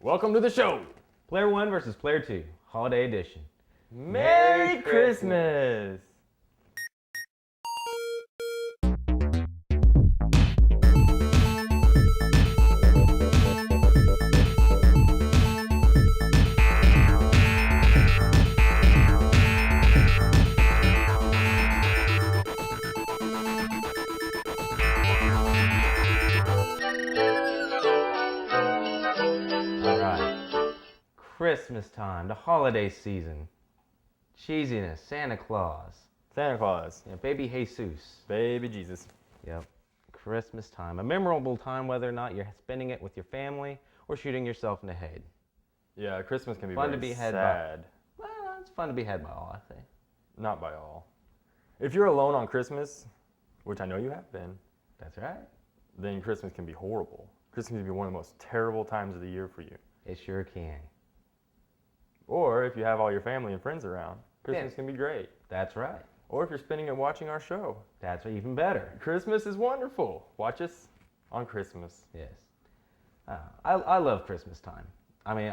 Welcome to the show. Player 1 versus Player 2, Holiday Edition. Merry Christmas. Christmas time, the holiday season, cheesiness, Santa Claus. Santa Claus. Yeah, baby Jesus. Baby Jesus. Yep. Christmas time, a memorable time whether or not you're spending it with your family or shooting yourself in the head. Yeah, Christmas can be fun very to be had sad. Well, it's fun to be had by all, I think. Not by all. If you're alone on Christmas, which I know you have been, that's right, then Christmas can be horrible. Christmas can be one of the most terrible times of the year for you. It sure can. Or if you have all your family and friends around, Christmas can be great. That's right. Or if you're spending it watching our show. That's even better. Christmas is wonderful. Watch us on Christmas. Yes. I love Christmas time. I mean,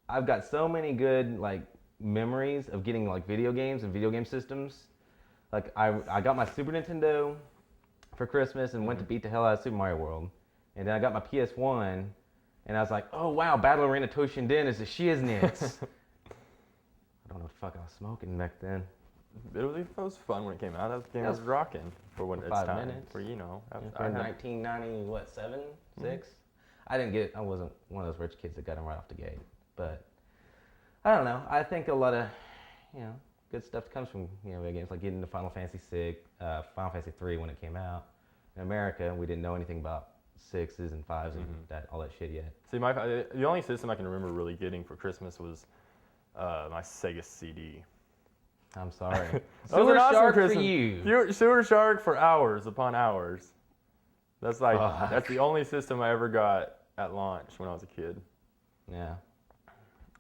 I've got so many good memories of getting video games and video game systems. Like I got my Super Nintendo for Christmas and went to beat the hell out of Super Mario World. And then I got my PS1 and I was like, oh wow, Battle Arena Toshinden is the shiznits. I don't know what the fuck I was smoking back then. It was fun when it came out. That game was rocking for when it's 5 time. minutes. For for 1990, 6? I wasn't one of those rich kids that got them right off the gate. But I don't know. I think a lot of, good stuff comes from, video games, like getting into Final Fantasy 6, Final Fantasy 3 when it came out. In America, we didn't know anything about 6s and 5s and all that shit yet. See, the only system I can remember really getting for Christmas was my Sega CD. I'm sorry. Sewer Shark awesome for Christmas. you. Sewer Shark for hours upon hours. That's that's the only system I ever got at launch when I was a kid. Yeah.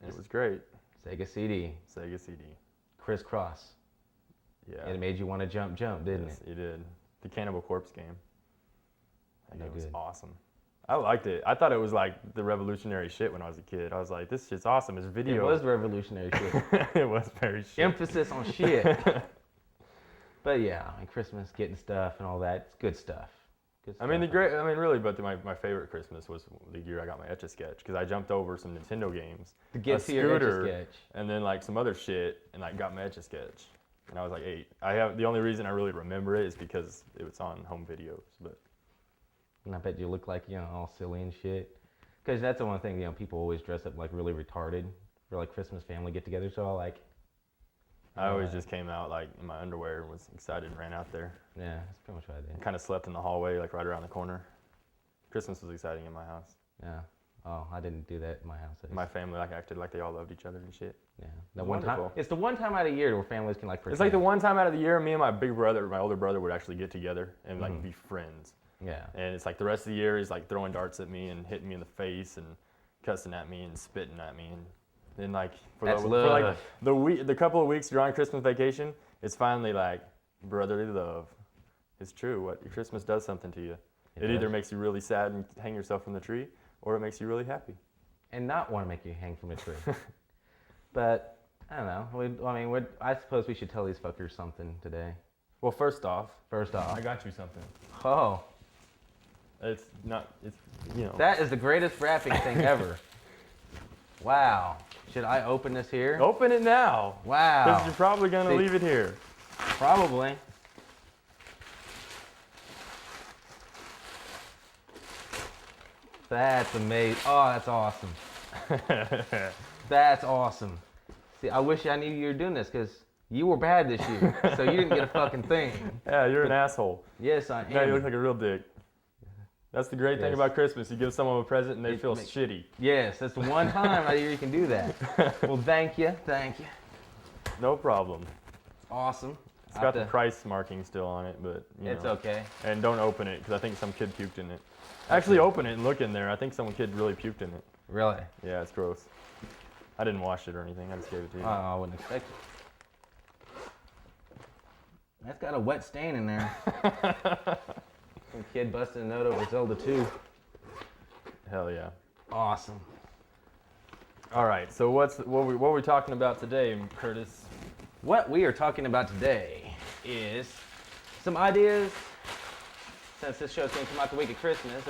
And it was great. Sega CD. Sega CD. Crisscross. Yeah. It made you want to jump, didn't it? It did. The Cannibal Corpse game. It was good. awesome. I liked it. I thought it was like the revolutionary shit when I was a kid. I was like, this shit's awesome. It's video. It was revolutionary shit. It was very shit. Emphasis on shit. But yeah, Christmas, getting stuff and all that, it's good stuff. Good stuff. My favorite Christmas was the year I got my Etch-a-Sketch because I jumped over some Nintendo games, to get to your Etch-a-Sketch, and then some other shit, and got my Etch-a-Sketch. And I was like 8. The only reason I really remember it is because it was on home videos, but. And I bet you look like, all silly and shit. Because that's the one thing, people always dress up really retarded for Christmas family get-together. So I always just came out in my underwear and was excited and ran out there. Yeah, that's pretty much what I did. Kind of slept in the hallway, right around the corner. Christmas was exciting in my house. Yeah. Oh, I didn't do that in my house. My family acted like they all loved each other and shit. Yeah. The one time. It's the one time out of the year where families can pretend. It's the one time out of the year me and my older brother would actually get together and be friends. Yeah. And it's the rest of the year he's throwing darts at me and hitting me in the face and cussing at me and spitting at me and then for the couple of weeks during Christmas vacation, it's finally brotherly love. It's true. What Christmas does something to you. It either makes you really sad and hang yourself from the tree, or it makes you really happy. And not want to make you hang from the tree. But I don't know. I suppose we should tell these fuckers something today. Well, first off, I got you something. Oh. It's That is the greatest wrapping thing ever. Wow. Should I open this here? Open it now. Wow. Because you're probably going to leave it here. Probably. That's amazing. Oh, that's awesome. That's awesome. See, I wish I knew you were doing this because you were bad this year, so you didn't get a fucking thing. Yeah, you're an asshole. Yes, I am. Now you look like a real dick. That's the great thing about Christmas. You give someone a present and they feel shitty. Yes, that's the one time out of year you can do that. Well, thank you. No problem. Awesome. It's got the price marking still on it, but it's okay. And don't open it because I think some kid puked in it. Actually, open it and look in there. I think some kid really puked in it. Really? Yeah, it's gross. I didn't wash it or anything. I just gave it to you. Oh, I wouldn't expect it. That's got a wet stain in there. Some kid busted a note over Zelda 2. Hell yeah. Awesome. All right, so what we're talking about today, Curtis? What we are talking about today is some ideas, since this show's going to come out the week of Christmas,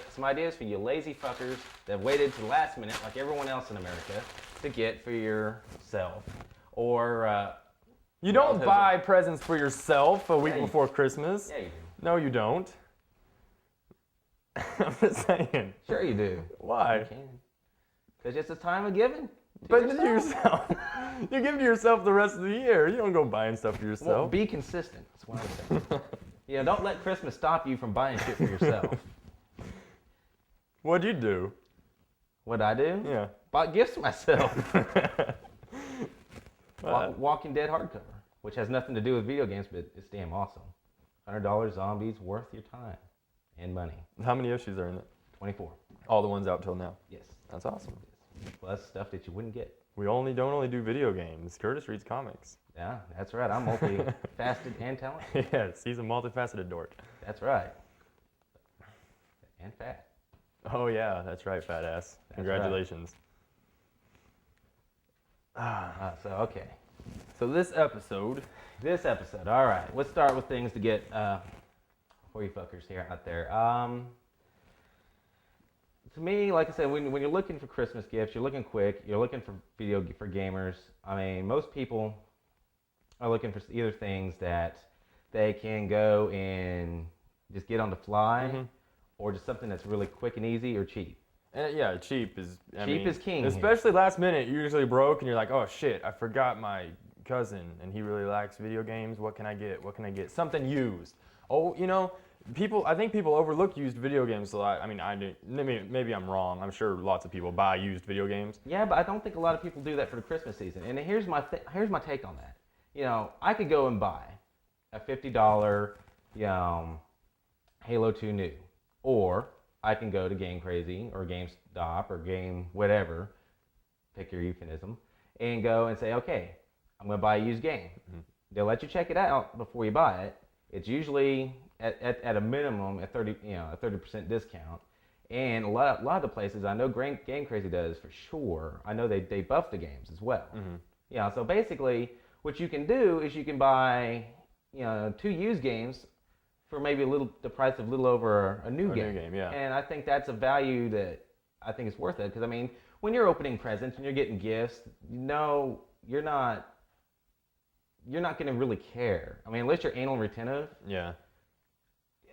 some ideas for you lazy fuckers that waited to the last minute, like everyone else in America, to get for yourself. Or, you don't buy presents for yourself a week Yeah, before Christmas. Yeah, you do. No, you don't. I'm just saying. Sure you do. Why? You can. Because it's a time of giving. But to yourself. You give to yourself the rest of the year. You don't go buying stuff for yourself. Well, be consistent. That's what I'm saying. Yeah, don't let Christmas stop you from buying shit for yourself. What'd you do? What'd I do? Yeah. Bought gifts myself. Walking Dead hardcover, which has nothing to do with video games, but it's damn awesome. $100 zombies worth your time and money. How many issues are in it? 24. All the ones out till now. Yes. That's awesome. Plus stuff that you wouldn't get. We don't only do video games. Curtis reads comics. Yeah, that's right. I'm multifaceted and talented. Yes, he's a multifaceted dork. That's right. And fat. Oh yeah, that's right, fat ass. Congratulations. Right. Okay. So this episode, all right. Let's start with things to get for you fuckers here out there. To me, like I said, when you're looking for Christmas gifts, you're looking quick. You're looking for for gamers. I mean, most people are looking for either things that they can go and just get on the fly, or just something that's really quick and easy or cheap. Yeah, cheap is king. Especially last minute, you're usually broke and you're like, oh shit, I forgot my cousin and he really likes video games. What can I get? What can I get? Something used. Oh, I think people overlook used video games a lot. I mean, I do. Maybe I'm wrong. I'm sure lots of people buy used video games. Yeah, but I don't think a lot of people do that for the Christmas season. And here's my take on that. I could go and buy a $50, Halo 2 new, or I can go to Game Crazy or GameStop or Game whatever, pick your euphemism, and go and say, okay, I'm going to buy a used game. They'll let you check it out before you buy it. It's usually at a minimum a 30% discount, and a lot of the places I know Game Crazy does for sure. I know they buff the games as well. Yeah, so basically what you can do is you can buy 2 used games for maybe the price of a little over a new game. Yeah. And I think that's a value that I think is worth it, because I mean, when you're opening presents and you're getting gifts, you're not going to really care. I mean, unless you're anal retentive. Yeah.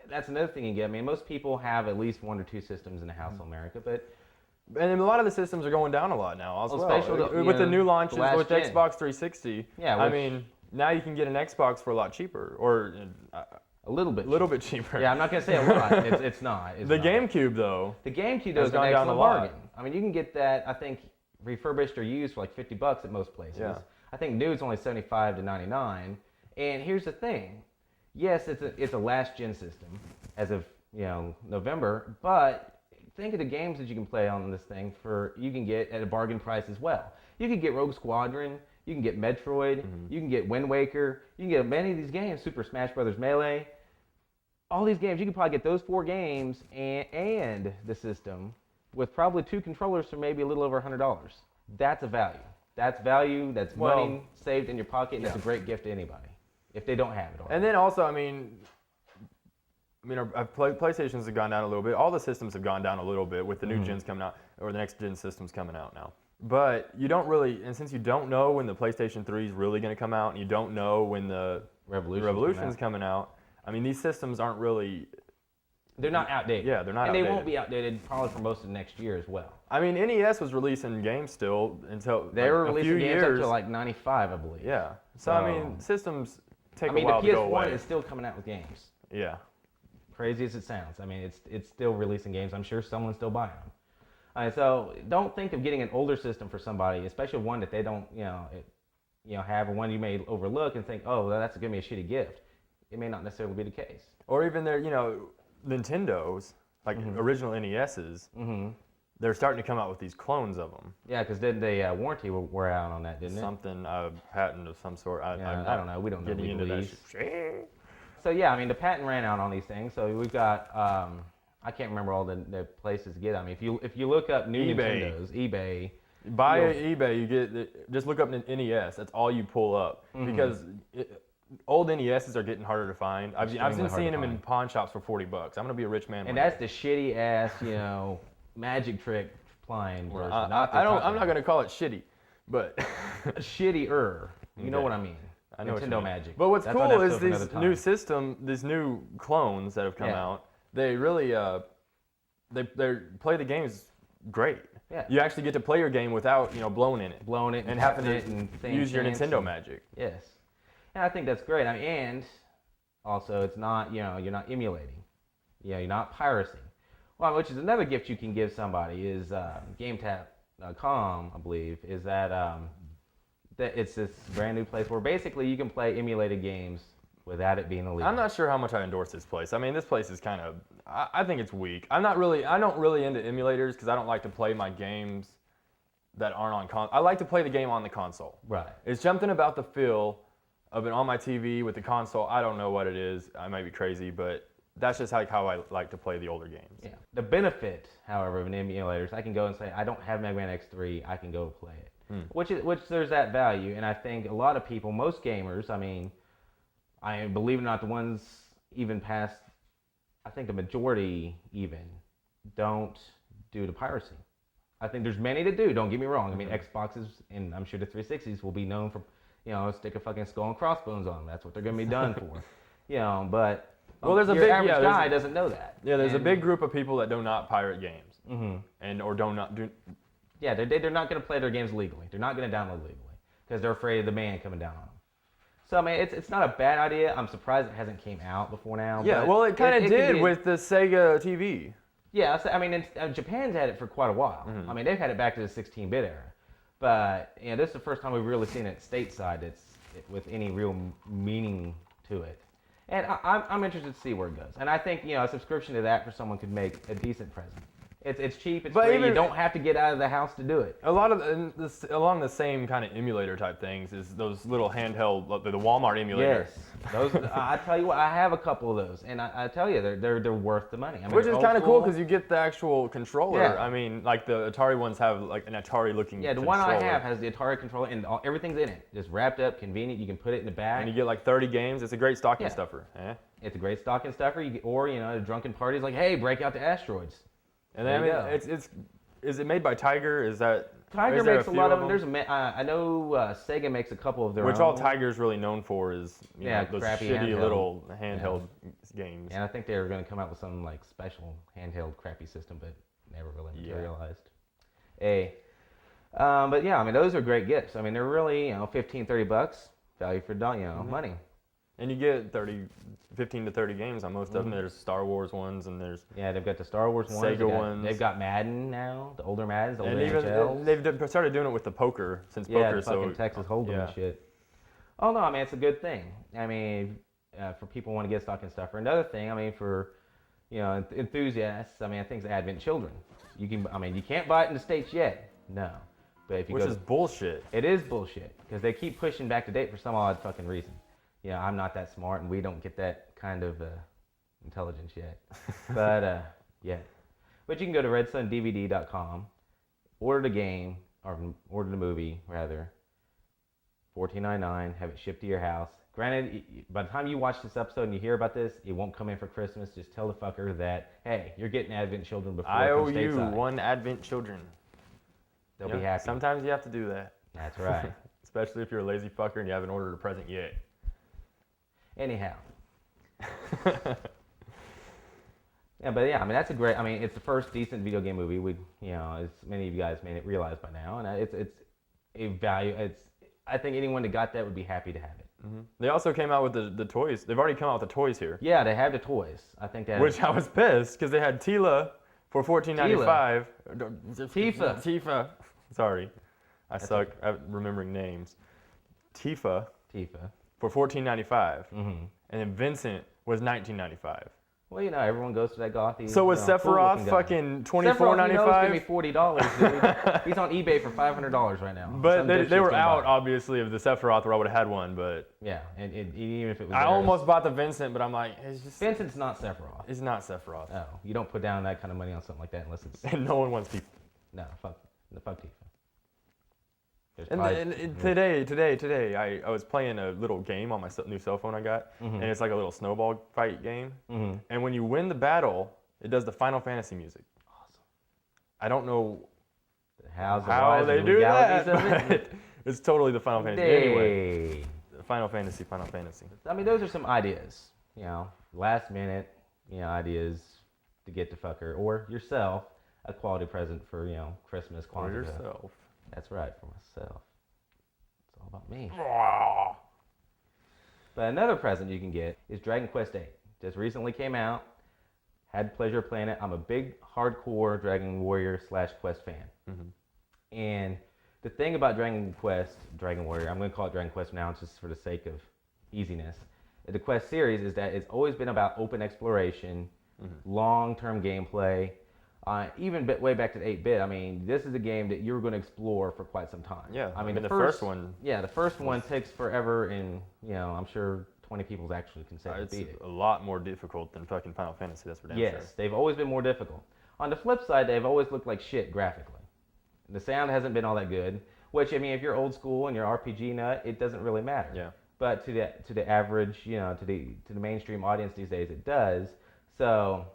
That's another thing you get. I mean, most people have at least 1 or 2 systems in the house in America, and a lot of the systems are going down a lot now as well. Especially with the new launches with gen. Xbox 360. Yeah. I mean, now you can get an Xbox for a lot cheaper, or a little bit cheaper. Yeah, I'm not going to say a lot. It's not. The GameCube, though. The GameCube, though, is an excellent bargain. I mean, you can get that, I think, refurbished or used for like $50 at most places. Yeah. I think new is only $75 to $99. And here's the thing. Yes, it's a last-gen system as of November, but think of the games that you can play on this thing you can get at a bargain price as well. You can get Rogue Squadron, you can get Metroid, you can get Wind Waker, you can get many of these games, Super Smash Bros. Melee, all these games. You can probably get those 4 games and the system with probably 2 controllers for maybe a little over $100. That's a value. That's value. That's money saved in your pocket, and it's a great gift to anybody if they don't have it already. And then also, I mean, our PlayStations have gone down a little bit. All the systems have gone down a little bit with the new gens coming out, or the next gen systems coming out now. But you don't really, and since you don't know when the PlayStation 3 is really going to come out, and you don't know when the Revolution's coming out, I mean, these systems aren't really... They're not outdated. Yeah, they're not outdated. And they won't be outdated probably for most of next year as well. I mean, NES was releasing games still until they were releasing games years. up to like 95, I believe. Yeah. So I mean, systems take a while to go away. The PS1 is still coming out with games. Yeah. Crazy as it sounds. I mean, it's still releasing games. I'm sure someone's still buying them. So don't think of getting an older system for somebody, especially one that they don't, have, or one you may overlook and think, oh, well, that's going to be a shitty gift. It may not necessarily be the case. Or even their, Nintendos, like original NESs, they're starting to come out with these clones of them. Yeah, because then the warranty wore out on that, didn't it? Something, a patent of some sort. I don't know. We don't know. Getting into that shit. So yeah, I mean, the patent ran out on these things. So we've got, I can't remember all the places to get. I mean, if you look up new Nintendos, eBay, Buy eBay, you get just look up an NES. That's all you pull up because old NESs are getting harder to find. I've been seeing them in pawn shops for $40. I'm gonna be a rich man. And that's the shitty ass, magic trick flying version. I'm not gonna call it shitty, but shittier. You know what I mean? I know Nintendo Magic. But what's cool is these new system, these new clones that have come out. They really they play the games great. Yeah. You actually get to play your game without blowing it and having to use your Nintendo Magic. Yes, and I think that's great. and also it's not you're not emulating. You're not piracy. Well, which is another gift you can give somebody is GameTap.com, I believe, is that it's this brand new place where basically you can play emulated games without it being illegal. I'm not sure how much I endorse this place. I mean, this place is kind of, I think it's weak. I don't really into emulators because I don't like to play my games that aren't on console. I like to play the game on the console. Right. It's something about the feel of it on my TV with the console. I don't know what it is. I might be crazy, but that's just how I like to play the older games. Yeah. The benefit, however, of an emulator is I can go and say, I don't have Mega Man X3, I can go play it. Which there's that value, and I think a lot of people, most gamers, I believe it or not, the ones even past, I think the majority even, don't do the piracy. I think there's many that do, don't get me wrong. I mean, Xboxes, and I'm sure the 360s will be known for, stick a fucking skull and crossbones on them. That's what they're going to be done for. But there's a your big average guy doesn't know that. Yeah, there's a big group of people that do not pirate games. Or do not do... Yeah, they're not going to play their games legally. They're not going to download legally because they're afraid of the ban coming down on them. So, I mean, it's not a bad idea. I'm surprised it hasn't came out before now. Yeah, well, it kind of did with the Sega TV. Yeah, I mean, Japan's had it for quite a while. I mean, they've had it back to the 16-bit era. But, this is the first time we've really seen it stateside with any real meaning to it. And I'm interested to see where it goes. And I think, a subscription to that for someone could make a decent present. It's cheap, it's free, you don't have to get out of the house to do it. A lot of along the same kind of emulator type things is those little handheld, the Walmart emulator. Yes, those. I tell you what, I have a couple of those, and I tell you, they're worth the money. I mean, which is kind of cool because you get the actual controller. Yeah. I mean, like the Atari ones have like an Atari looking. Yeah, the controller. one I have has the Atari controller and everything's in it, just wrapped up, convenient. You can put it in the bag. And you get like 30 games. It's a great stocking stuffer. It's a great stocking stuffer. Or at drunken parties, like, hey, break out the asteroids. And then, is it made by Tiger? Is that Tiger makes a lot of them? I know Sega makes a couple of their own. Which all Tiger's really known for is those shitty little handheld games. And I think they were going to come out with some like special handheld crappy system, but never really materialized. But yeah, I mean those are great gifts. I mean they're really $15-$30 value for money. And you get 15 to 30 games on most of them. There's Star Wars ones, and there's they've got the Star Wars ones. Sega ones. They've got Madden now, the older Maddens, the older NHLs. They've started doing it with the poker since poker. Fucking Texas Hold'em and shit. Oh no, I mean it's a good thing. I mean, for people who want to get stocking stuffer. Another thing, I mean for enthusiasts, I mean I think it's Advent Children. You can't buy it in the States yet. No, but if you which is bullshit. It is bullshit because they keep pushing back to date for some odd fucking reason. I'm not that smart, and we don't get that kind of intelligence yet. But But you can go to redsundvd.com, order the game, or order the movie, rather, $14.99, have it shipped to your house. Granted, by the time you watch this episode and you hear about this, it won't come in for Christmas. Just tell the fucker that, hey, you're getting Advent Children before I it owe comes you stateside. one Advent Children. They'll be happy. Sometimes you have to do that. That's right. Especially if you're a lazy fucker and you haven't ordered a present yet. Anyhow. I mean that's a great. I mean it's the first decent video game movie. As many of you guys may realize by now, and it's a value. I think anyone that got that would be happy to have it. Mm-hmm. They also came out with the toys. They've already come out with the toys here. Yeah, they have the toys. I think that. Which I was pissed because they had Tila for $14.95. Tifa. Sorry, I suck at remembering names. Tifa. For $14.95. Mm-hmm. And then Vincent was $19.95. Well, everyone goes to that gothy. So was Sephiroth fucking $24.95? Sephiroth, give me $40, dude. He's on eBay for $500 right now. But they were out, obviously, of the Sephiroth, or I would have had one. But yeah, and even if it was. I almost bought the Vincent, but I'm like, it's just. Vincent's not Sephiroth. It's not Sephiroth. No, you don't put down that kind of money on something like that unless it's. And no one wants Tifa. No, fuck Tifa. And today, I was playing a little game on my new cell phone I got, and it's like a little snowball fight game. And when you win the battle, it does the Final Fantasy music. Awesome. I don't know how they do that, but it's totally the Final Fantasy. Anyway, Final Fantasy. I mean, those are some ideas, last minute, ideas to get to fucker or yourself a quality present for, Christmas. For yourself. That's right, for myself. It's all about me. Aww. But another present you can get is Dragon Quest VIII. Just recently came out. Had pleasure playing it. I'm a big hardcore Dragon Warrior / Quest fan. And the thing about Dragon Warrior, I'm going to call it Dragon Quest now just for the sake of easiness. The Quest series is that it's always been about open exploration, long-term gameplay. Even way back to the 8-bit, I mean, this is a game that you're going to explore for quite some time. Yeah, I mean the first one. Yeah, the first one takes forever, and I'm sure 20 people actually can say it's beat it. A lot more difficult than fucking Final Fantasy. That's for damn sure. Yes, they've always been more difficult. On the flip side, they've always looked like shit graphically. The sound hasn't been all that good. Which, I mean, if you're old school and you're RPG nut, it doesn't really matter. Yeah. But to the average, to the mainstream audience these days, it does. So,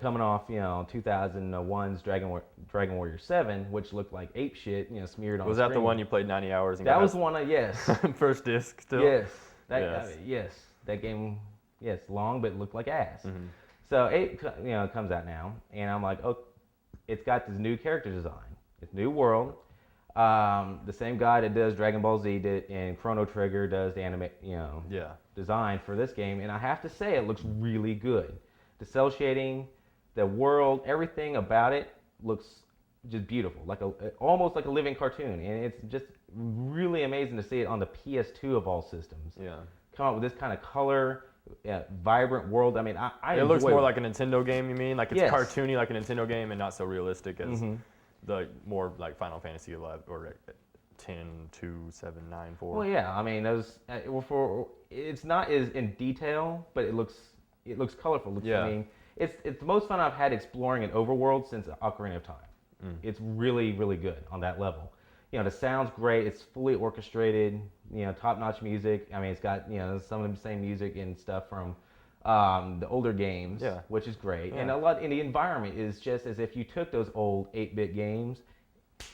coming off, 2001's Dragon Warrior 7, which looked like ape shit, smeared on. Was that the one you played 90 hours? And that was one. Yes. First disc still. Yes. That game. Yes, long but looked like ass. So 8, comes out now, and I'm like, oh, it's got this new character design. It's new world. The same guy that does Dragon Ball Z and Chrono Trigger does the anime, design for this game, and I have to say it looks really good. The cell shading, the world, everything about it looks just beautiful, almost like a living cartoon, and it's just really amazing to see it on the PS2 of all systems. Yeah, come up with this kind of color, vibrant world. I mean, I it looks more like a Nintendo game. You mean like it's yes. cartoony like a Nintendo game and not so realistic as. The more like Final Fantasy 11 or 10, 2, 7, 9, 4. Well, yeah, I mean those. It's not as in detail, but it looks colorful. Yeah. I mean, it's the most fun I've had exploring an overworld since Ocarina of Time. It's really really good on that level. The sound's great. It's fully orchestrated. Top-notch music. I mean, it's got some of the same music and stuff from the older games, which is great. And the environment is just as if you took those old 8-bit games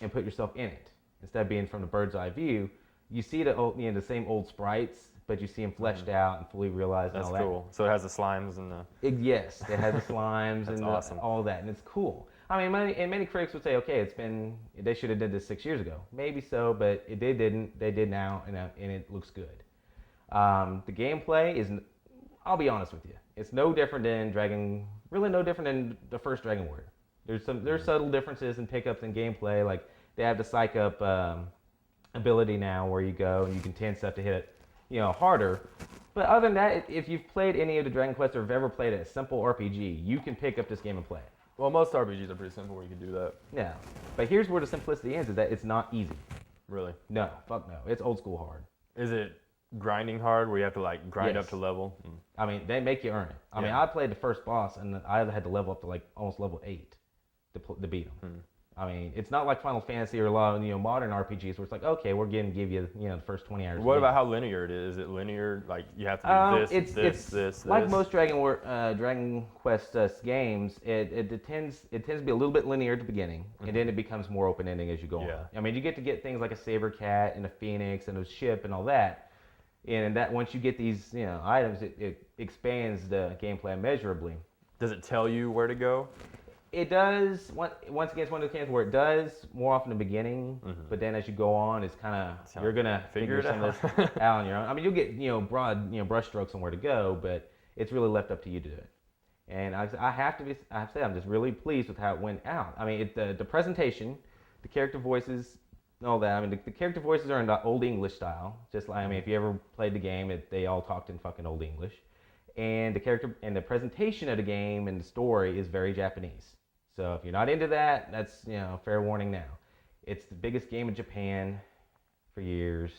and put yourself in it. Instead of being from the bird's eye view, you see the same old sprites, but you see them fleshed out and fully realized. That's and all cool. So it has the slimes and the. Yes, it has the slimes and awesome. All that, and it's cool. I mean, many critics would say, okay, they should have did this 6 years ago. Maybe so, but they didn't. They did now, and it looks good. The gameplay is. I'll be honest with you. It's no different than the first Dragon Warrior. There's subtle differences in pickups and gameplay. Like they have the psych up ability now, where you go and you can tend stuff to hit it, harder. But other than that, if you've played any of the Dragon Quest or have ever played a simple RPG, you can pick up this game and play it. Well, most RPGs are pretty simple where you can do that. Yeah, but here's where the simplicity ends: is that it's not easy. Really? No, fuck no. It's old school hard. Is it grinding hard where you have to like grind yes. up to level? I mean, they make you earn it. I mean, I played the first boss and I had to level up to like almost level 8 to beat him. I mean, it's not like Final Fantasy or a lot of modern RPGs where it's like, okay, we're going to give you the first 20 hours. What about how linear it is? Is it linear? Like you have to do this. Like most Dragon Quest games, it tends to be a little bit linear at the beginning, and then it becomes more open ending as you go on. I mean, you get things like a saber cat and a phoenix and a ship and all that. And that once you get these items, it expands the gameplay immeasurably. Does it tell you where to go? It does. Once again, it's one of those games where it does more often in the beginning, but then as you go on, it's kind of you're gonna figure some of this out on your own. I mean, you'll get broad brush strokes on where to go, but it's really left up to you to do it. And I have to say I'm just really pleased with how it went out. I mean, the presentation, the character voices. All that. I mean, the character voices are in the Old English style. Just like, I mean, if you ever played the game, they all talked in fucking Old English. And the character and the presentation of the game and the story is very Japanese. So if you're not into that, that's fair warning now. It's the biggest game in Japan for years.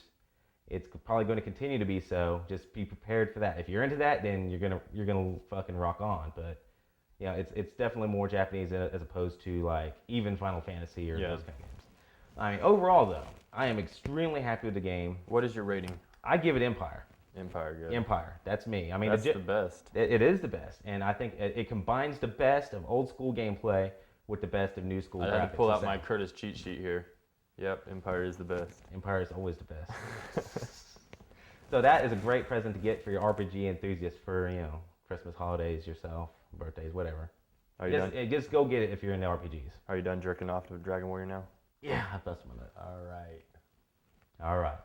It's probably going to continue to be so. Just be prepared for that. If you're into that, then you're gonna fucking rock on. But it's definitely more Japanese as opposed to like even Final Fantasy or those kind of games. I mean, overall though, I am extremely happy with the game. What is your rating? I give it Empire. Empire, good. Empire, that's me. I mean, that's the best. It is the best, and I think it combines the best of old school gameplay with the best of new school graphics. I had to pull out my Curtis cheat sheet here. Yep, Empire is the best. Empire is always the best. So that is a great present to get for your RPG enthusiasts for, Christmas, holidays, yourself, birthdays, whatever. Are you done? Just go get it if you're into RPGs. Are you done jerking off to Dragon Warrior now? Yeah, I busted my nut. All right.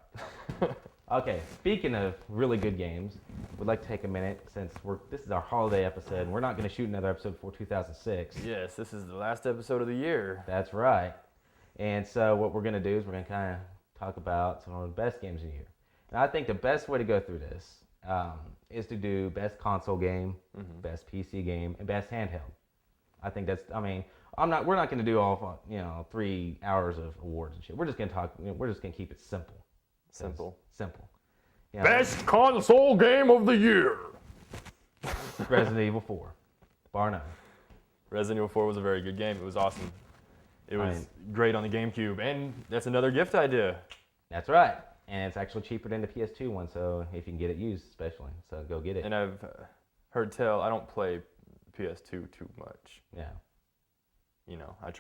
Okay, speaking of really good games, we'd like to take a minute since this is our holiday episode, and we're not going to shoot another episode before 2006. Yes, this is the last episode of the year. That's right. And so what we're going to do is we're going to kind of talk about some of the best games of the year. And I think the best way to go through this is to do best console game, best PC game, and best handheld. I think we're not going to do all 3 hours of awards and shit. We're just going to talk. We're just going to keep it simple. Simple. Best console game of the year. Resident Evil 4, bar none. Resident Evil 4 was a very good game. It was awesome. It was great on the GameCube, and that's another gift idea. That's right, and it's actually cheaper than the PS2 one. So if you can get it used, especially, so go get it. And I've heard tell I don't play PS2 too much. Yeah. I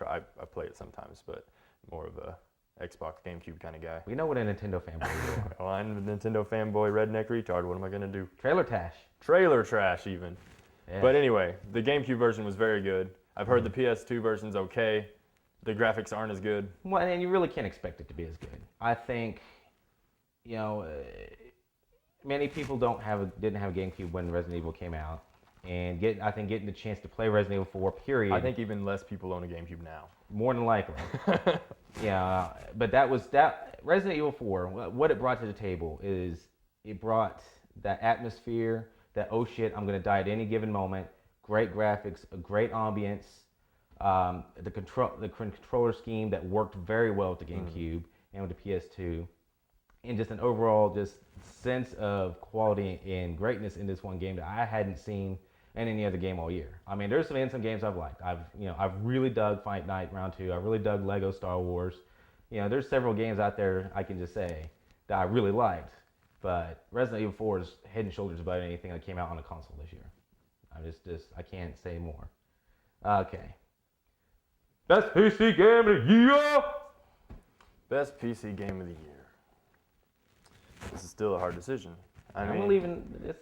play it sometimes, but more of a Xbox, GameCube kind of guy. We know what a Nintendo fanboy you are. Well, I'm a Nintendo fanboy, redneck retard. What am I going to do? Trailer trash. Trailer trash, even. Yeah. But anyway, the GameCube version was very good. I've heard the PS2 version's okay. The graphics aren't as good. Well, and you really can't expect it to be as good. I think, many people didn't have a GameCube when Resident Evil came out. And getting the chance to play Resident Evil 4, period. I think even less people own a GameCube now. More than likely. Yeah, but Resident Evil 4, what it brought to the table is it brought that atmosphere, that oh shit, I'm going to die at any given moment, great graphics, a great ambience, the controller scheme that worked very well with the GameCube and with the PS2, and just an overall sense of quality and greatness in this one game that I hadn't seen in any other game all year. I mean, there's some games I've liked. I've really dug Fight Night Round 2. I really dug Lego Star Wars. There's several games out there I can just say that I really liked. But Resident Evil 4 is head and shoulders above anything that came out on a console this year. I can't say more. Okay. Best PC game of the year. Best PC game of the year. This is still a hard decision. I'm leaving this.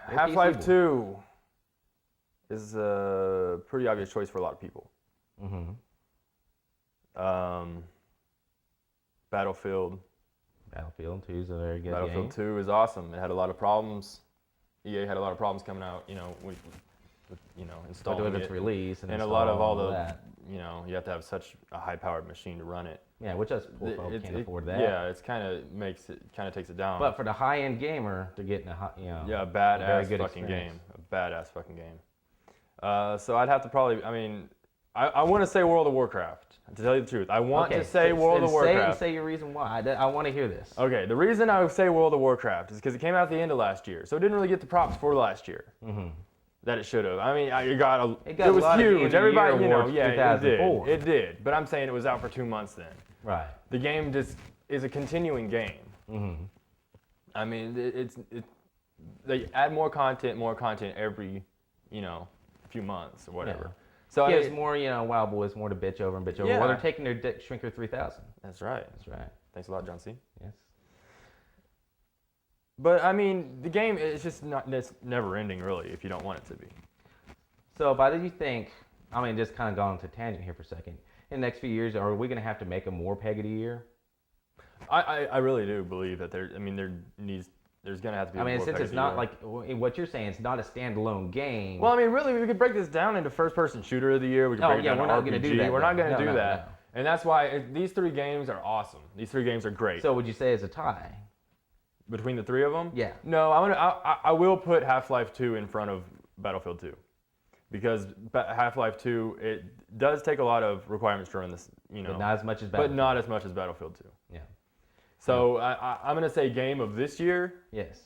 Half-Life 2 is a pretty obvious choice for a lot of people. Battlefield 2 is a very good game. Battlefield 2 is awesome. It had a lot of problems. EA had a lot of problems coming out, with installing with its it. release and a lot of all that. You have to have such a high-powered machine to run it. Yeah, which us poor folks can't afford that. Yeah, it kind of takes it down. But for the high-end gamer, they're getting a badass fucking game. A badass fucking game. So I'd have to probably, I want to say World of Warcraft. To tell you the truth, I want to say World of Warcraft. Say your reason why. I want to hear this. Okay, the reason I would say World of Warcraft is because it came out at the end of last year, so it didn't really get the props for last year. That it should have. It was huge. Everybody, it did. But I'm saying it was out for 2 months then. Right. The game just is a continuing game. They add more content every, few months or whatever. Yeah. So it's more, Wild Boys, more to bitch over and bitch over. Yeah. Well, they're taking their Shrinker 3000. That's right. Thanks a lot, John C. Yes. But the game is just it's never ending really if you don't want it to be. So, but do you think? Just kind of going to tangent here for a second. In the next few years, are we going to have to make a more Peg of the Year? I really do believe that there's going to have to be. More since it's not like what you're saying, it's not a standalone game. Well, really, we could break this down into first-person shooter of the year. We could break it down to RPG. We're not going to do that. We're not going to do that, and that's why these 3 games are awesome. These 3 games are great. So, would you say it's a tie? Between the 3 of them? Yeah. No, I will put Half-Life 2 in front of Battlefield 2. Because Half-Life 2, it does take a lot of requirements to run this, But not as much as Battlefield. But not as much as Battlefield 2. Yeah. So I'm going to say game of this year. Yes.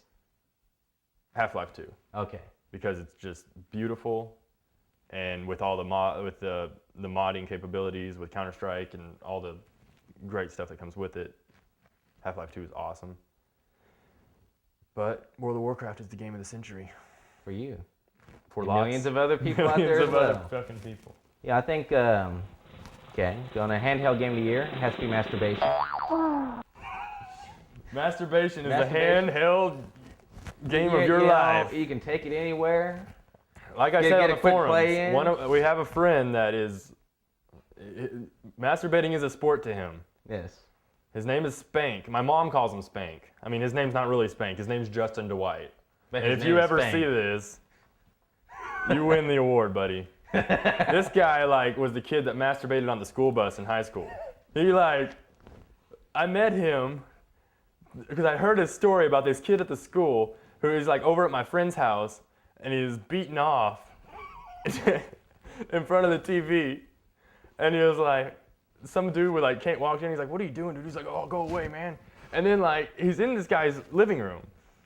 Half-Life 2. Okay. Because it's just beautiful, and with all the modding capabilities with Counter-Strike and all the great stuff that comes with it. Half-Life 2 is awesome. But World of Warcraft is the game of the century. For you. For millions of other people out there as well. Millions of other fucking people. Yeah, I think, okay, going to handheld game of the year, it has to be Masturbation. Masturbation is the handheld game of your life. You can take it anywhere. Like I said on the forums, we have a friend that is, masturbating is a sport to him. Yes. His name is Spank. My mom calls him Spank. I mean, his name's not really Spank. His name's Justin Dwight. And if you ever see this, you win the award, buddy. This guy, like, was the kid that masturbated on the school bus in high school. I met him because I heard his story about this kid at the school who was, like, over at my friend's house, and he was beaten off in front of the TV. And he was like, some dude with, like, can't walk in. He's like, what are you doing, dude? He's like, oh, go away, man. And then, like, he's in this guy's living room.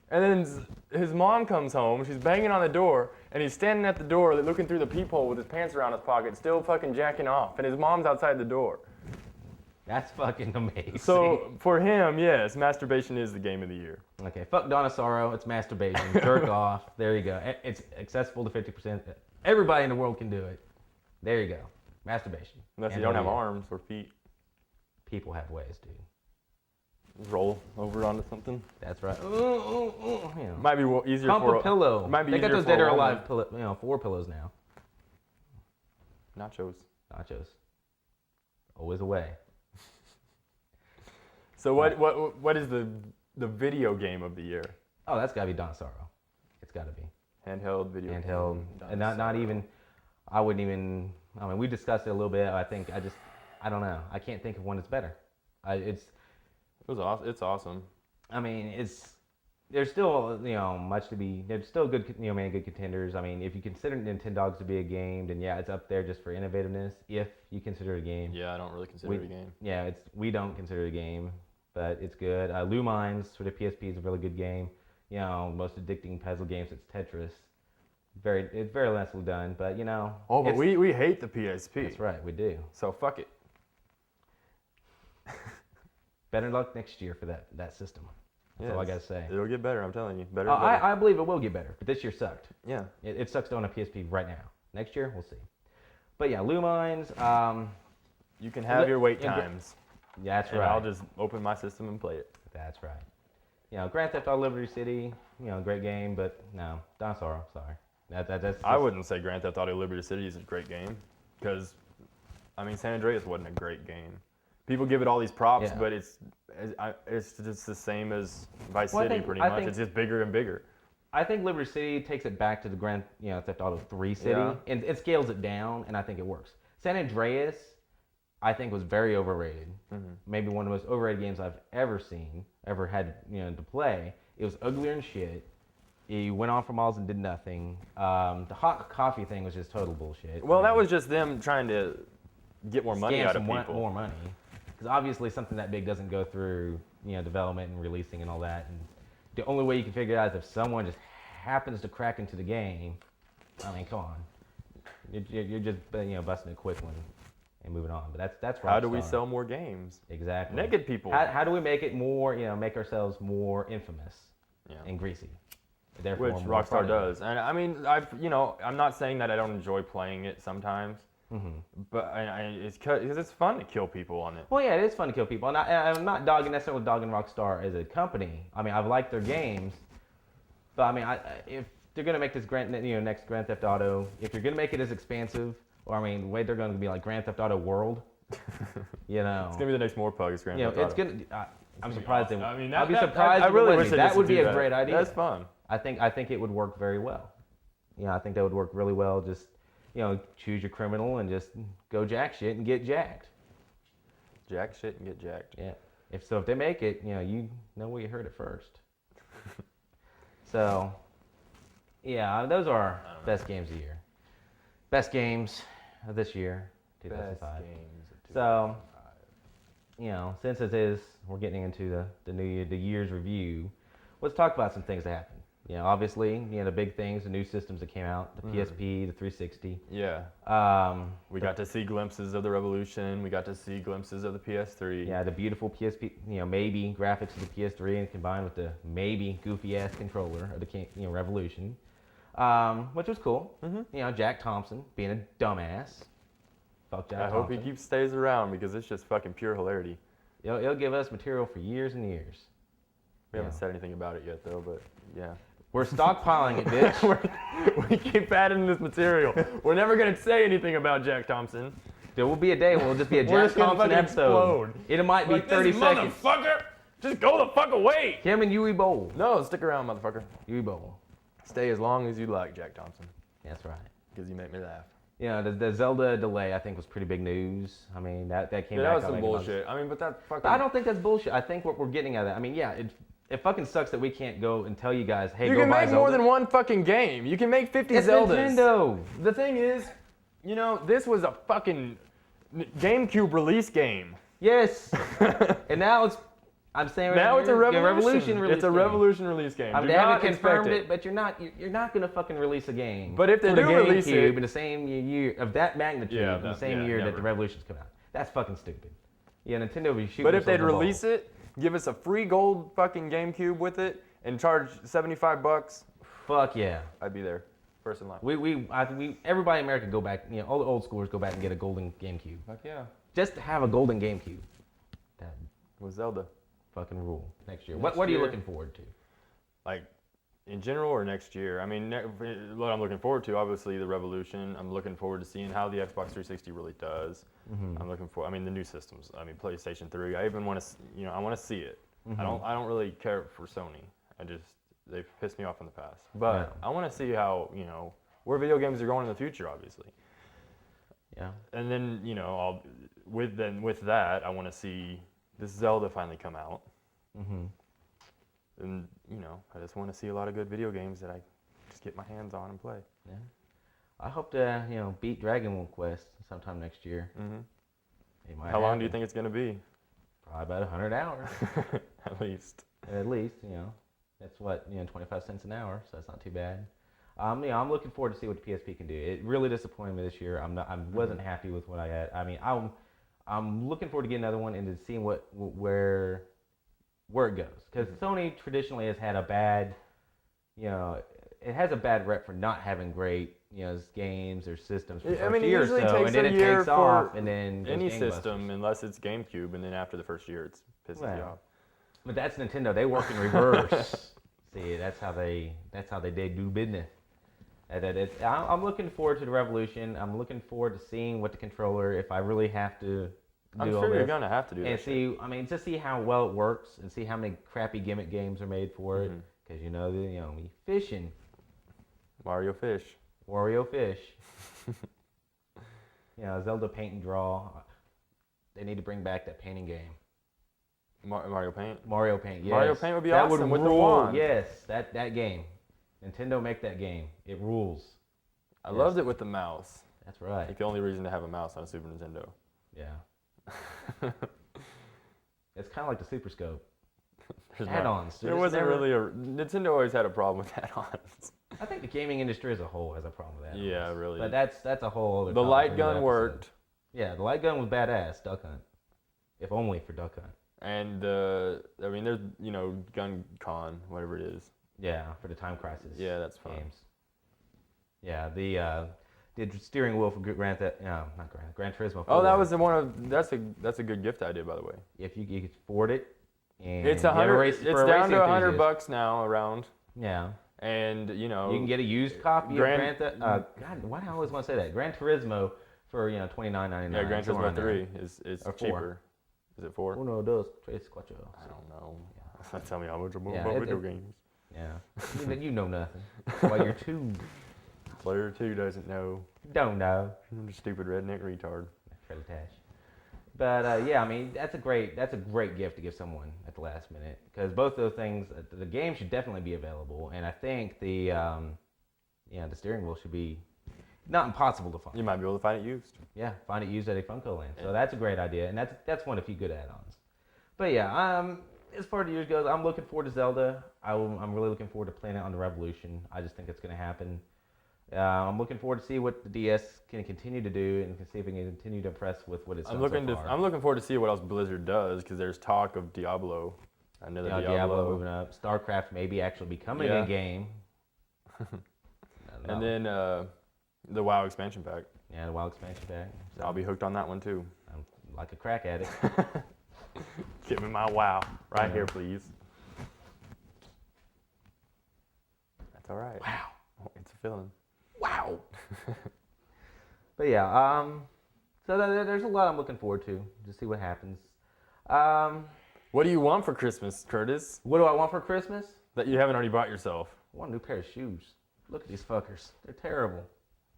And then his mom comes home. She's banging on the door. And he's standing at the door looking through the peephole with his pants around his pocket, still fucking jacking off. And his mom's outside the door. That's fucking amazing. So, for him, yes, masturbation is the game of the year. Okay, fuck Donosaro, it's masturbation. Jerk off. There you go. It's accessible to 50%. Everybody in the world can do it. There you go. Masturbation. Unless you don't have arms or feet. People have ways, dude. Roll over onto something. That's right. Might be easier Pump for a pillow. Might be they got easier those for dead a or woman. alive pillow, 4 pillows now. Nachos. Always away. So what is the video game of the year? Oh, that's gotta be Donosaro. It's gotta be. Handheld video. Handheld. And not even. I wouldn't even. I mean, we discussed it a little bit. I don't know. I can't think of one that's better. It's awesome. I mean, there's still much to be. There's still good many good contenders. I mean, if you consider Nintendogs to be a game, then yeah, it's up there just for innovativeness. If you consider it a game. Yeah, I don't really consider it a game. Yeah, we don't consider it a game, but it's good. Lumines for the PSP is a really good game. Most addicting puzzle games. It's Tetris. It's very nicely done, but Oh, but we hate the PSP. That's right, we do. So fuck it. Better luck next year for that system. That's all I gotta say. It'll get better, I'm telling you. Better. I believe it will get better, but this year sucked. Yeah. It sucks on a PSP right now. Next year, we'll see. But yeah, Lumines. You can have your wait times. Yeah, that's right. I'll just open my system and play it. That's right. Grand Theft Auto Liberty City, great game, but no, Donosaro, sorry. That's I wouldn't say Grand Theft Auto Liberty City is a great game, because, I mean, San Andreas wasn't a great game. People give it all these props, but it's just the same as Vice City, pretty much. It's just bigger and bigger. I think Liberty City takes it back to the Grand Theft Auto 3 City, and it scales it down, and I think it works. San Andreas, I think, was very overrated. Mm-hmm. Maybe one of the most overrated games I've ever seen, ever had to play. It was uglier than shit. He went on for miles and did nothing. The hot coffee thing was just total bullshit. Well, that was just them trying to get more money out of people. More money. Because obviously something that big doesn't go through development and releasing and all that. And the only way you can figure it out is if someone just happens to crack into the game. I mean, come on. You're just busting a quick one and moving on. But that's Rockstar. How do we sell more games? Exactly. Naked people. How do we make it more, make ourselves more infamous and greasy? Therefore, which Rockstar does. And I mean, I'm not saying that I don't enjoy playing it sometimes, but it's because it's fun to kill people on it. Well, yeah, it is fun to kill people, and I'm not necessarily dogging Rockstar as a company. I mean, I've liked their games, but I mean, if they're gonna make this next Grand Theft Auto, if you're gonna make it as expansive, or I mean, the way they're gonna be like Grand Theft Auto World, it's gonna be the next Morpug. Grand Theft Auto. It's gonna. I'm surprised awesome. I mean, I'd be surprised. I really wish that would be a great idea. That's fun. I think it would work very well. I think that would work really well. Just choose your criminal and just go jack shit and get jacked. Jack shit and get jacked. Yeah. If they make it, you know where you heard it first. So, yeah, those are our best games of the year. Best games of this year, 2005. Best games of 2005. So, since we're getting into the new year, the year's review. Let's talk about some things that happened. You know, obviously, the big things, the new systems that came out, the PSP, the 360. Yeah. We got to see glimpses of the Revolution. We got to see glimpses of the PS3. Yeah, the beautiful PSP, maybe graphics of the PS3 and combined with the maybe goofy ass controller of the Revolution, which was cool. Jack Thompson being a dumbass. Fuck Jack Thompson. I hope he stays around because it's just fucking pure hilarity. It'll give us material for years and years. We haven't said anything about it yet, though, but yeah. We're stockpiling it, bitch. We keep adding this material. We're never going to say anything about Jack Thompson. There will be a day when it'll just be a Jack Thompson episode. Explode. It might be 30 seconds. Motherfucker! Just go the fuck away! Him and Yui Bowl. No, stick around, motherfucker. Yui Bowl. Stay as long as you like, Jack Thompson. That's right. Because you make me laugh. The Zelda delay, I think, was pretty big news. I mean, that came back. That was some bullshit. I mean, but that fucking... I don't think that's bullshit. I think what we're getting at that. I mean, yeah, it fucking sucks that we can't go and tell you guys, hey, you go buy Zelda. You can make more than one fucking game. You can make 50 it's Zeldas. Nintendo. The thing is, this was a fucking GameCube release game. Yes. And now it's... I'm saying right now here, it's a Revolution release It's a Revolution release game. They haven't confirmed it, but you're not gonna fucking release a game. But if they do release it in the same year of that magnitude, in the same year that the Revolutions come out, that's fucking stupid. Yeah, Nintendo would shoot. But if they'd release it, give us a free gold fucking GameCube with it, and charge $75, fuck yeah, I'd be there, first in line. Everybody in America go back. All the old schoolers go back and get a golden GameCube. Fuck yeah. Just to have a golden GameCube. That with Zelda. Fucking rule next year. What are you looking forward to? Like, in general or next year? I mean, what I'm looking forward to, obviously, the Revolution. I'm looking forward to seeing how the Xbox 360 really does. I'm looking for, the new systems. I mean, PlayStation 3. I even want to, I want to see it. I don't really care for Sony. They've pissed me off in the past. But I want to see how, where video games are going in the future, obviously. Yeah. And then, with that, I want to see this Zelda finally come out. And, I just want to see a lot of good video games that I just get my hands on and play. Yeah. I hope to, beat Dragon Quest sometime next year. How long do you think it's going to be? Probably about 100 hours. At least. At least, that's what, 25 cents an hour, so that's not too bad. I'm looking forward to see what the PSP can do. It really disappointed me this year. I wasn't happy with what I had. I mean, I'm looking forward to getting another one and to seeing where it goes. Because Sony traditionally has had a bad, it has a bad rep for not having great, games or systems for the first year or so, and then it takes off, and then any system, unless it's GameCube, and then after the first year, it pisses you off. But that's Nintendo. They work in reverse. See, that's how they do business. I'm looking forward to the Revolution. I'm looking forward to seeing what the controller, if I really have to do I'm sure you're gonna have to do that. And just see how well it works, and see how many crappy gimmick games are made for it. Because me fishing. Wario Fish. Zelda Paint and Draw. They need to bring back that painting game. Mario Paint. Yes. Mario Paint would be awesome with the wand. Yes, that game. Nintendo make that game. It rules. I loved it with the mouse. That's right. Like the only reason to have a mouse on a Super Nintendo. Yeah. It's kind of like the Super Scope. Add-ons. There wasn't really Nintendo always had a problem with add-ons. I think the gaming industry as a whole has a problem with add-ons. Yeah, really. But that's a whole other The light gun worked. Yeah, the light gun was badass. Duck Hunt. If only for Duck Hunt. And there's Gun Con, whatever it is. Yeah, for the Time Crisis. Yeah, that's fun. Games. Yeah, the steering wheel for Gran Turismo. Oh, that was that's a good gift idea, by the way. If you could afford it, and it's down to $100 now around. Yeah. And you can get a used copy of God, why do I always want to say that? Gran Turismo for $29.99. Yeah, Gran Turismo 3 is cheaper. Is it 4? Uno, dos, tres, cuatro. I don't know. Yeah. Tell me how much about video games. Yeah, you know nothing. Well, you're 2. Player 2 doesn't know. Don't know. I'm a stupid redneck retard. But that's a great gift to give someone at the last minute, because both those things, the game should definitely be available, and I think the steering wheel should be not impossible to find. You might be able to find it used. Yeah, find it used at a Funko Land. So that's a great idea, and that's one of the few good add-ons. But yeah, as far as the years goes, I'm looking forward to Zelda. I'm really looking forward to playing it on the Revolution. I just think it's going to happen. I'm looking forward to see what the DS can continue to do and see if it can continue to impress with what it's done so far. I'm looking forward to see what else Blizzard does because there's talk of Diablo. Another Diablo moving up. StarCraft maybe actually becoming a game. And then the WoW expansion pack. Yeah, the WoW expansion pack. So I'll be hooked on that one too. I'm like a crack addict. Give me my WoW right here, please. That's all right. Wow. It's a feeling. Wow. But yeah, so there's a lot I'm looking forward to see what happens. What do you want for Christmas, Curtis? What do I want for Christmas? That you haven't already bought yourself. I want a new pair of shoes. Look at these fuckers. They're terrible.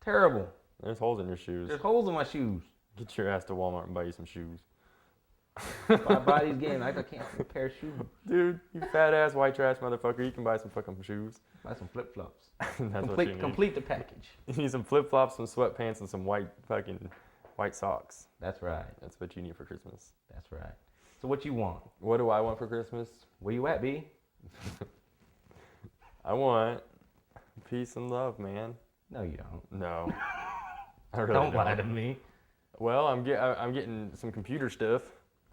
Terrible. There's holes in your shoes. There's holes in my shoes. Get your ass to Walmart and buy you some shoes. If I buy these games, I can't afford a pair of shoes. Dude, you fat ass white trash motherfucker. You can buy some fucking shoes. Buy some flip flops. That's what you need. Complete the package. You need some flip flops, some sweatpants, and some white socks. That's right. That's what you need for Christmas. That's right. So what you want? What do I want for Christmas? Where you at, B? I want peace and love, man. No, you don't. No. I really Don't lie to me. Well, I'm getting some computer stuff.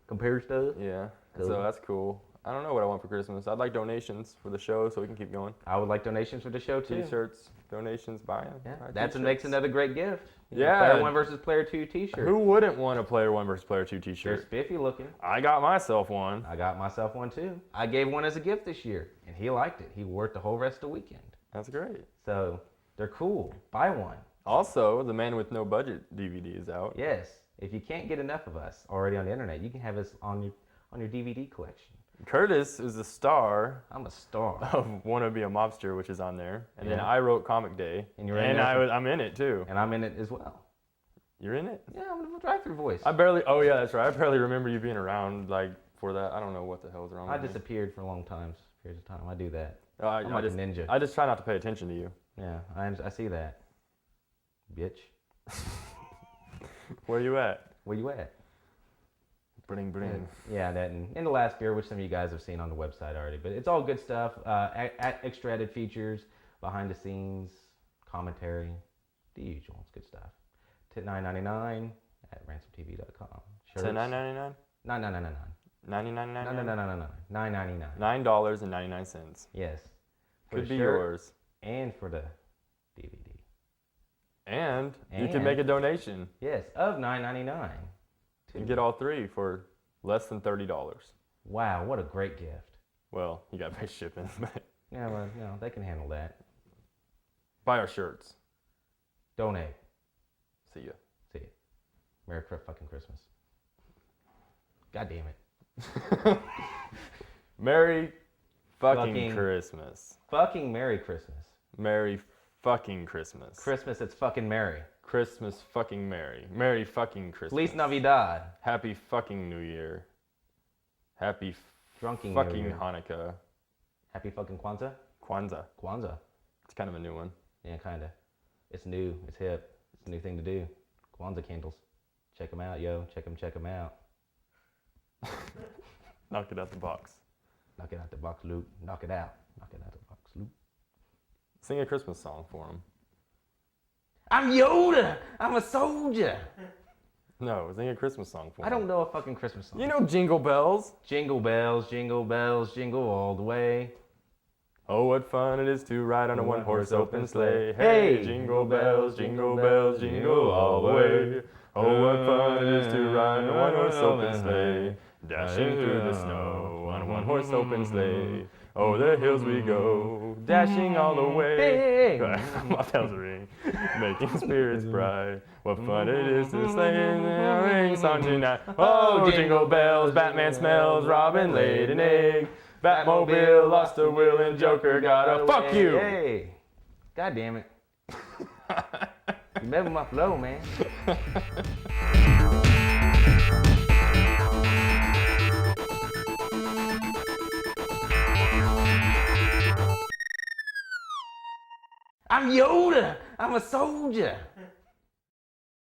Compare stuff? Yeah. Cool. So that's cool. I don't know what I want for Christmas. I'd like donations for the show so we can keep going. I would like donations for the show too. T-shirts, donations, buy them. Yeah, that makes another great gift. Yeah. Player 1 versus Player 2 t-shirt. Who wouldn't want a Player 1 versus Player 2 They're t-shirt? spiffy looking. I got myself one. I got myself one too. I gave one as a gift this year, and he liked it. He wore it the whole rest of the weekend. That's great. So they're cool. Buy one. Also, the Man with No Budget DVD is out. Yes. If you can't get enough of us already on the internet, you can have us on your DVD collection. Curtis is the star I'm a star. of Wanna Be a Mobster, which is on there. And then Yeah. I wrote Comic Day. And you're in there I'm in it too. And I'm in it as well. You're in it? Yeah, I'm a drive-through voice. Oh yeah, that's right. I barely remember you being around for that. I don't know what the hell's wrong I with me. disappeared for a long time, periods of time. I do that. I'm like a ninja. I just try not to pay attention to you. Yeah, I see that. Bitch. Where you at? Where you at? Bring. Yeah, that in the last year, which some of you guys have seen on the website already. But it's all good stuff. Extra added features, behind the scenes, commentary, the usual. It's good stuff. $9.99 at ransomtv.com. $10.99? $9.99. $99.99? No. $9.99. $9.99. Yes. Could be yours. And for the DVD. And you can make a donation. Yes, of $9.99. You can get all three for less than $30. Wow, what a great gift. Well, you got to pay shipping, but Yeah, well, they can handle that. buy our shirts. Donate. See ya. See ya. Merry fucking Christmas. God damn it. Merry fucking Christmas. Fucking Merry Christmas. Merry fucking Christmas. Christmas, it's fucking merry. Christmas fucking merry. Merry fucking Christmas. Feliz Navidad. Happy fucking New Year. Happy Drunking fucking New Year. Hanukkah. Happy fucking Kwanzaa. Kwanzaa. It's kind of a new one. Yeah, kind of. It's new. It's hip. It's a new thing to do. Kwanzaa candles. Check them out, yo. Check them out. Knock it out the box. Knock it out the box, Luke. Knock it out. Knock it out the box, Luke. Sing a Christmas song for him. I'm Yoda. I'm a soldier. No, sing a Christmas song for him. I don't know a fucking Christmas song. You know Jingle Bells. Jingle bells, jingle all the way. Oh, what fun it is to ride on a one-horse open sleigh. Hey! Hey, jingle bells, jingle all the way. Oh, what fun it is to ride on a one-horse open sleigh. Dashing through the snow on a one-horse open sleigh. Oh, the hills we go, dashing all the way. Hey! My bells ring, making spirits bright. What fun it is to sleigh in the ring song tonight. Oh, jingle bells, Batman smells, Robin laid an egg. Batmobile lost a will and Joker got a fuck you. Hey! God damn it. You messed with my flow, man. I'm Yoda. I'm a soldier.